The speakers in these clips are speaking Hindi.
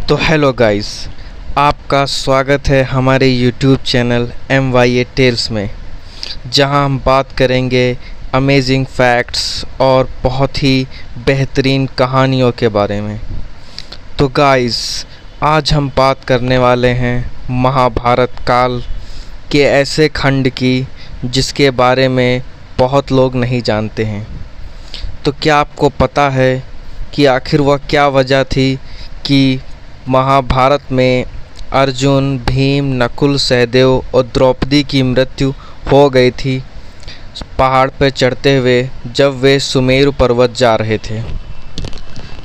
तो हेलो गाइस, आपका स्वागत है हमारे यूट्यूब चैनल MYA टेल्स में, जहां हम बात करेंगे अमेजिंग फैक्ट्स और बहुत ही बेहतरीन कहानियों के बारे में। तो गाइस, आज हम बात करने वाले हैं महाभारत काल के ऐसे खंड की जिसके बारे में बहुत लोग नहीं जानते हैं। तो क्या आपको पता है कि आखिर वह क्या वजह थी कि महाभारत में अर्जुन, भीम, नकुल, सहदेव और द्रौपदी की मृत्यु हो गई थी पहाड़ पर चढ़ते हुए जब वे सुमेरु पर्वत जा रहे थे?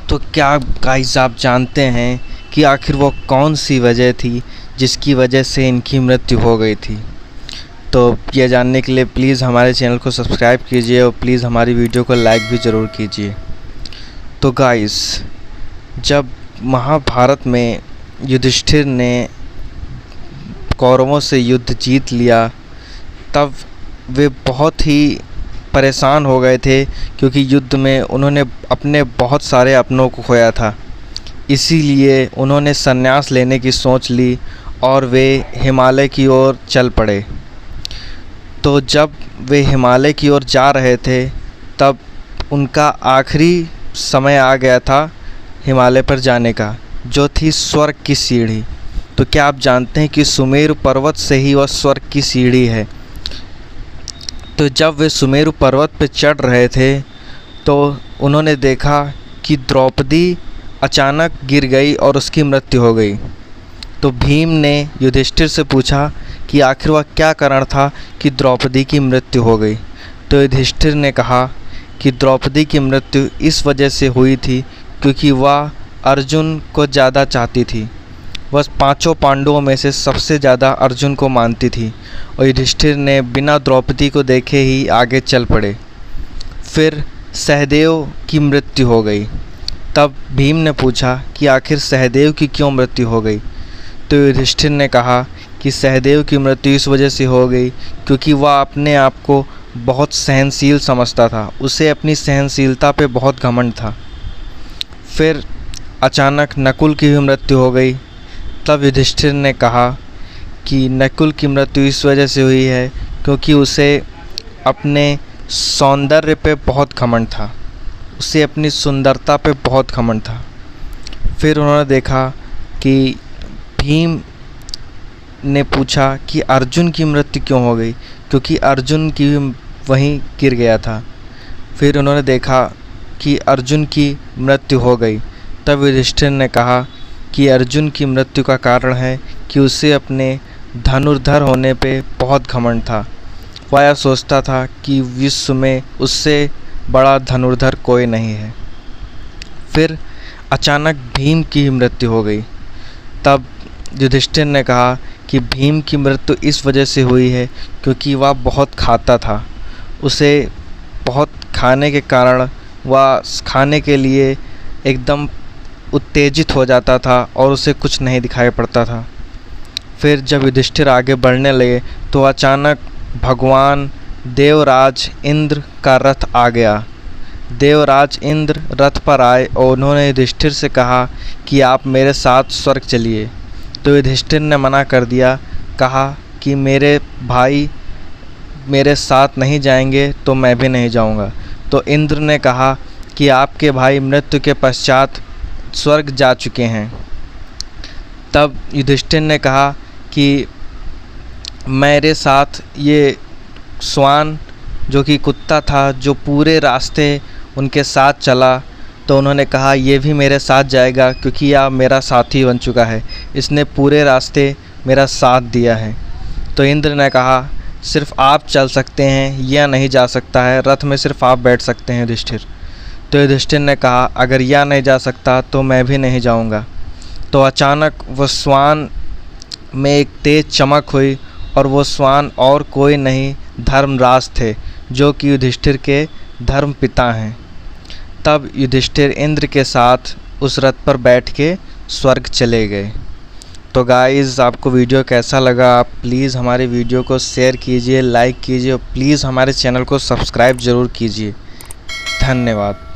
तो क्या गाइस आप जानते हैं कि आखिर वो कौन सी वजह थी जिसकी वजह से इनकी मृत्यु हो गई थी? तो यह जानने के लिए प्लीज़ हमारे चैनल को सब्सक्राइब कीजिए और प्लीज़ हमारी वीडियो को लाइक भी ज़रूर कीजिए। तो गाइस, जब महाभारत में युधिष्ठिर ने कौरवों से युद्ध जीत लिया, तब वे बहुत ही परेशान हो गए थे क्योंकि युद्ध में उन्होंने अपने बहुत सारे अपनों को खोया था। इसीलिए उन्होंने संन्यास लेने की सोच ली और वे हिमालय की ओर चल पड़े। तो जब वे हिमालय की ओर जा रहे थे तब उनका आखिरी समय आ गया था हिमालय पर जाने का, जो थी स्वर्ग की सीढ़ी। तो क्या आप जानते हैं कि सुमेरु पर्वत से ही वह स्वर्ग की सीढ़ी है? तो जब वे सुमेरु पर्वत पर चढ़ रहे थे तो उन्होंने देखा कि द्रौपदी अचानक गिर गई और उसकी मृत्यु हो गई। तो भीम ने युधिष्ठिर से पूछा कि आखिर वह क्या कारण था कि द्रौपदी की मृत्यु हो गई? तो युधिष्ठिर ने कहा कि द्रौपदी की मृत्यु इस वजह से हुई थी क्योंकि वह अर्जुन को ज़्यादा चाहती थी। वह पांचों पांडवों में से सबसे ज़्यादा अर्जुन को मानती थी और युधिष्ठिर ने बिना द्रौपदी को देखे ही आगे चल पड़े। फिर सहदेव की मृत्यु हो गई। तब भीम ने पूछा कि आखिर सहदेव की क्यों मृत्यु हो गई? तो युधिष्ठिर ने कहा कि सहदेव की मृत्यु इस वजह से हो गई क्योंकि वह अपने आप को बहुत सहनशील समझता था। उसे अपनी सहनशीलता पे बहुत घमंड था। फिर अचानक नकुल की भी मृत्यु हो गई। तब युधिष्ठिर ने कहा कि नकुल की मृत्यु इस वजह से हुई है क्योंकि उसे अपने सौंदर्य पे बहुत घमंड था, उसे अपनी सुंदरता पे बहुत घमंड था। फिर उन्होंने देखा कि भीम ने पूछा कि अर्जुन की मृत्यु क्यों हो गई, क्योंकि अर्जुन की वहीं गिर गया था। फिर उन्होंने देखा कि अर्जुन की मृत्यु हो गई। तब युधिष्ठिर ने कहा कि अर्जुन की मृत्यु का कारण है कि उसे अपने धनुर्धर होने पे बहुत घमंड था। वह यह सोचता था कि विश्व में उससे बड़ा धनुर्धर कोई नहीं है। फिर अचानक भीम की मृत्यु हो गई। तब युधिष्ठिर ने कहा कि भीम की मृत्यु इस वजह से हुई है क्योंकि वह बहुत खाता था। उसे बहुत खाने के कारण वह खाने के लिए एकदम उत्तेजित हो जाता था और उसे कुछ नहीं दिखाई पड़ता था। फिर जब युधिष्ठिर आगे बढ़ने लगे तो अचानक भगवान देवराज इंद्र का रथ आ गया। देवराज इंद्र रथ पर आए और उन्होंने युधिष्ठिर से कहा कि आप मेरे साथ स्वर्ग चलिए। तो युधिष्ठिर ने मना कर दिया, कहा कि मेरे भाई मेरे साथ नहीं जाएंगे तो मैं भी नहीं जाऊंगा। तो इंद्र ने कहा कि आपके भाई मृत्यु के पश्चात स्वर्ग जा चुके हैं। तब युधिष्ठिर ने कहा कि मेरे साथ ये श्वान जो कि कुत्ता था, जो पूरे रास्ते उनके साथ चला, तो उन्होंने कहा ये भी मेरे साथ जाएगा क्योंकि यह मेरा साथी बन चुका है, इसने पूरे रास्ते मेरा साथ दिया है। तो इंद्र ने कहा सिर्फ आप चल सकते हैं, यह नहीं जा सकता है, रथ में सिर्फ आप बैठ सकते हैं युधिष्ठिर। तो युधिष्ठिर ने कहा अगर यह नहीं जा सकता तो मैं भी नहीं जाऊंगा। तो अचानक वह श्वान में एक तेज चमक हुई और वो श्वान और कोई नहीं धर्मराज थे, जो कि युधिष्ठिर के धर्म पिता हैं। तब युधिष्ठिर इंद्र के साथ उस रथ पर बैठ के स्वर्ग चले गए। तो गाइज़, आपको वीडियो कैसा लगा? आप प्लीज़ हमारे वीडियो को शेयर कीजिए, लाइक कीजिए और प्लीज़ हमारे चैनल को सब्सक्राइब ज़रूर कीजिए। धन्यवाद।